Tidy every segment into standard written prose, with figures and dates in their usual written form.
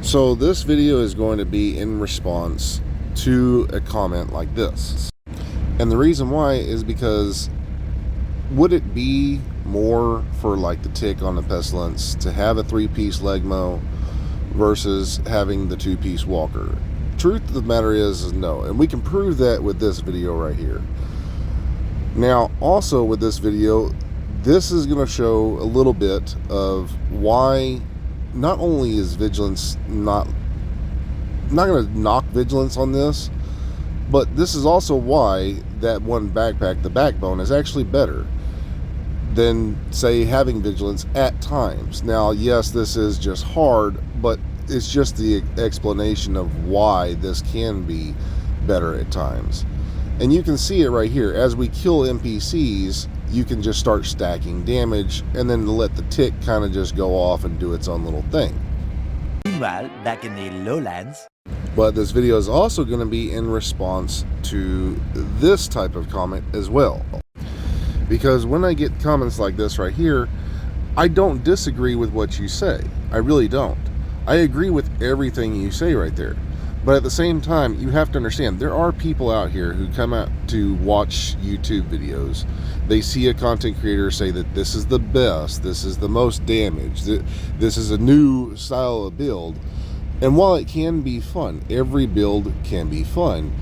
So this video is going to be in response to a comment like this. And the reason why is because would it be more for like the tick on the pestilence to have a 3-piece Lengmo versus having the 2-piece walker? Truth of the matter is no, and we can prove that with this video right here. Now also with this video, this is going to show a little bit of why not only is vigilance not going to knock vigilance on this, but this is also why that one backpack, the backbone, is actually better than, say, having vigilance at times. Now, yes, this is just hard, but it's just the explanation of why this can be better at times. And you can see it right here. As we kill NPCs, you can just start stacking damage and then let the tick kind of just go off and do its own little thing. Meanwhile, back in the lowlands. But this video is also going to be in response to this type of comment as well. Because when I get comments like this right here, I don't disagree with what you say. I really don't. I agree with everything you say right there. But at the same time, you have to understand, there are people out here who come out to watch YouTube videos. They see a content creator say that this is the best, this is the most damage, this is a new style of build. And while it can be fun, every build can be fun,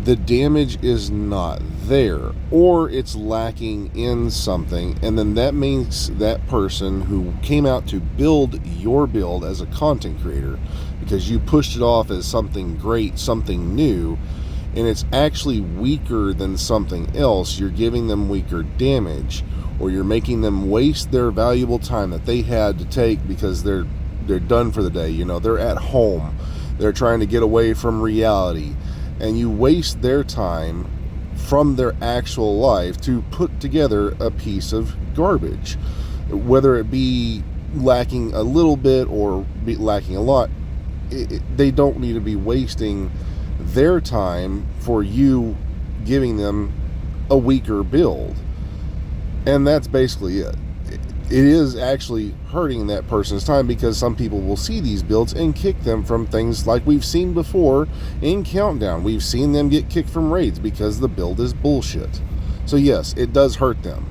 the damage is not there, or it's lacking in something, and then that means that person who came out to build your build as a content creator, because you pushed it off as something great, something new, and it's actually weaker than something else, you're giving them weaker damage, or you're making them waste their valuable time that they had to take because they're done for the day. You know, they're at home, they're trying to get away from reality, and you waste their time from their actual life to put together a piece of garbage, whether it be lacking a little bit or be lacking a lot. They don't need to be wasting their time for you giving them a weaker build. And that's basically it. It is actually hurting that person's time, because some people will see these builds and kick them from things like we've seen before in Countdown. We've seen them get kicked from raids because the build is bullshit. So yes, it does hurt them.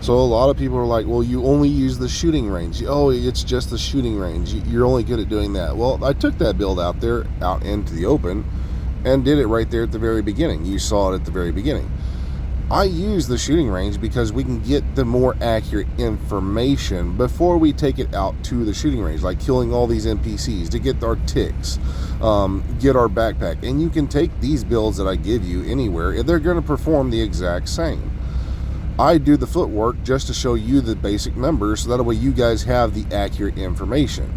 So a lot of people are like, well, you only use the shooting range. Oh, it's just the shooting range. You're only good at doing that. Well, I took that build out there, out into the open, and did it right there at the very beginning. You saw it at the very beginning. I use the shooting range because we can get the more accurate information before we take it out to the shooting range, like killing all these NPCs to get our ticks, get our backpack. And you can take these builds that I give you anywhere, and they're going to perform the exact same. I do the footwork just to show you the basic numbers, so that way you guys have the accurate information.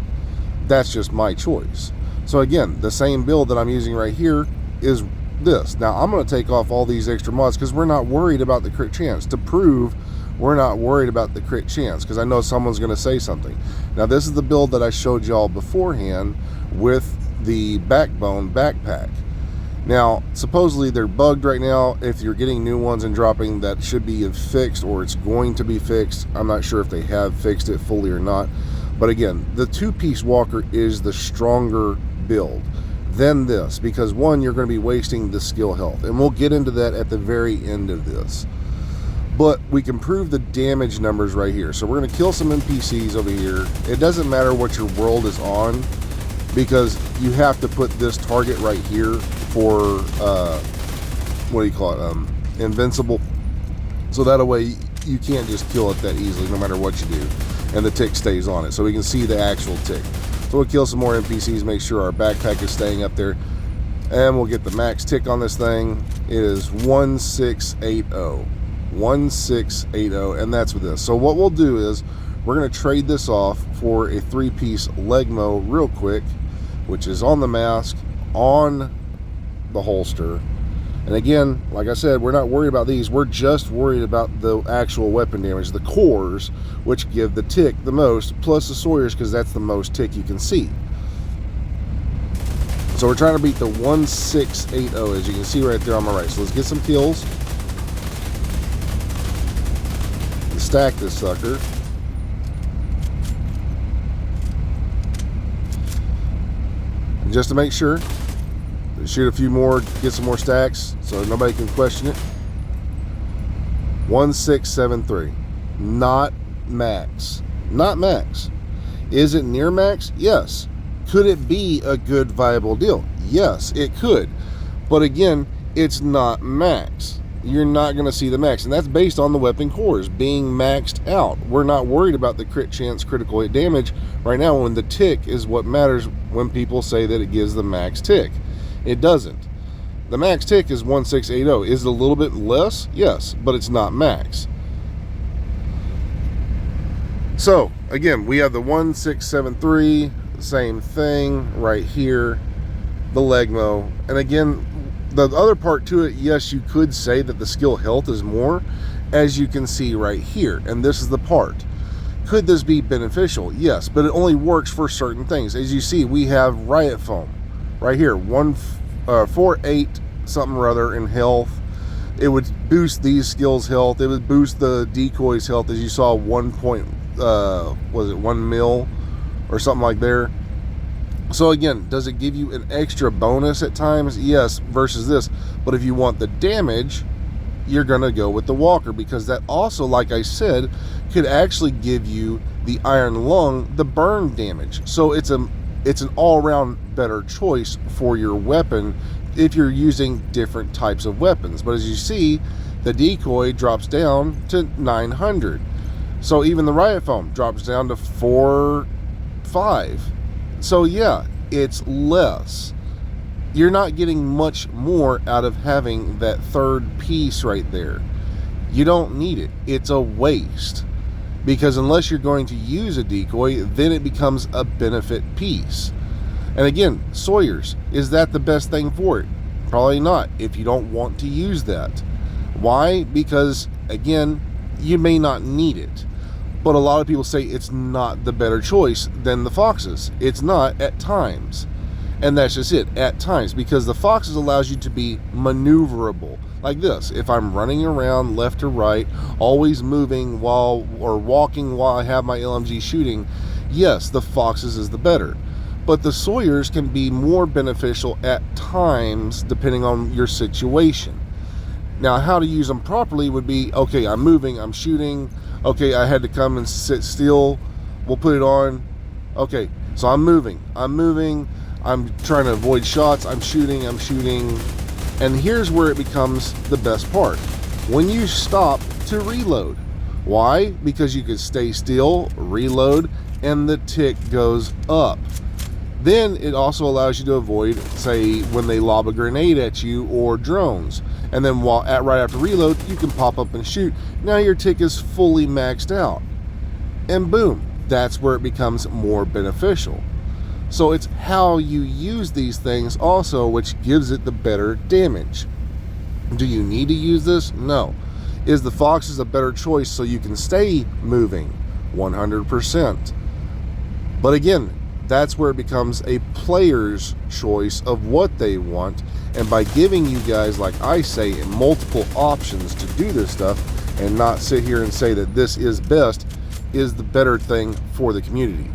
That's just my choice. So again, the same build that I'm using right here is this. Now I'm going to take off all these extra mods because we're not worried about the crit chance. To prove we're not worried about the crit chance, because I know someone's going to say something. Now this is the build that I showed y'all beforehand with the backbone backpack. Now, supposedly they're bugged right now. If you're getting new ones and dropping, that should be fixed, or it's going to be fixed. I'm not sure if they have fixed it fully or not. But again, the 2-piece walker is the stronger build than this, because one, you're going to be wasting the skill health, and we'll get into that at the very end of this. But we can prove the damage numbers right here. So we're going to kill some NPCs over here. It doesn't matter what your world is on, because you have to put this target right here for what do you call it, invincible, so that way you can't just kill it that easily no matter what you do, and the tick stays on it, so we can see the actual tick. So we'll kill some more NPCs, make sure our backpack is staying up there, and we'll get the max tick on this thing. It is 1680, and that's with this. So what we'll do is we're going to trade this off for a 3-piece Lengmo real quick, which is on the mask, on the holster. And again, like I said, we're not worried about these. We're just worried about the actual weapon damage, the cores, which give the tick the most, plus the Sawyers, because that's the most tick you can see. So we're trying to beat the 1680, as you can see right there on my right. So let's get some kills. Stack this sucker. And just to make sure, shoot a few more, get some more stacks so nobody can question it. 1673. Not max. Not max. Is it near max? Yes. Could it be a good viable deal? Yes, it could. But again, it's not max. You're not going to see the max, and that's based on the weapon cores being maxed out. We're not worried about the crit chance critical hit damage right now, when the tick is what matters when people say that it gives the max tick. It doesn't. The max tick is 1680. Is it a little bit less? Yes, but it's not max. So again, we have the 1673, same thing right here, the Lengmo. And again, the other part to it, yes, you could say that the skill health is more, as you can see right here. And this is the part. Could this be beneficial? Yes, but it only works for certain things. As you see, we have Riot Foam right here, 148 something or other in health. It would boost these skills health. It would boost the decoys health, as you saw, 1 mil or something like there. So again, does it give you an extra bonus at times? Yes, versus this. But if you want the damage, you're going to go with the Walker, because that also, like I said, could actually give you the Iron Lung, the burn damage. So it's an all-around better choice for your weapon if you're using different types of weapons. But as you see, the decoy drops down to 900. So even the Riot Foam drops down to 4.5. So yeah, it's less. You're not getting much more out of having that third piece right there. You don't need it. It's a waste. Because unless you're going to use a decoy, then it becomes a benefit piece. And again, Sawyers, is that the best thing for it? Probably not, if you don't want to use that. Why? Because again, you may not need it. But a lot of people say it's not the better choice than the Foxes. It's not at times. And that's just it, at times. Because the Foxes allows you to be maneuverable. Like this, if I'm running around left or right, always moving or walking while I have my LMG shooting, yes, the Foxes is the better. But the Sawyers can be more beneficial at times depending on your situation. Now, how to use them properly would be, okay, I'm moving, I'm shooting. Okay, I had to come and sit still. We'll put it on. Okay, so I'm moving. I'm trying to avoid shots. I'm shooting. And here's where it becomes the best part. When you stop to reload. Why? Because you can stay still, reload, and the tick goes up. Then it also allows you to avoid, say, when they lob a grenade at you or drones. And then right after reload, you can pop up and shoot. Now your tick is fully maxed out. And boom, that's where it becomes more beneficial. So it's how you use these things also which gives it the better damage. Do you need to use this? No. Is the Foxes a better choice so you can stay moving? 100%. But again, that's where it becomes a player's choice of what they want. And by giving you guys, like I say, multiple options to do this stuff and not sit here and say that this is best, is the better thing for the community.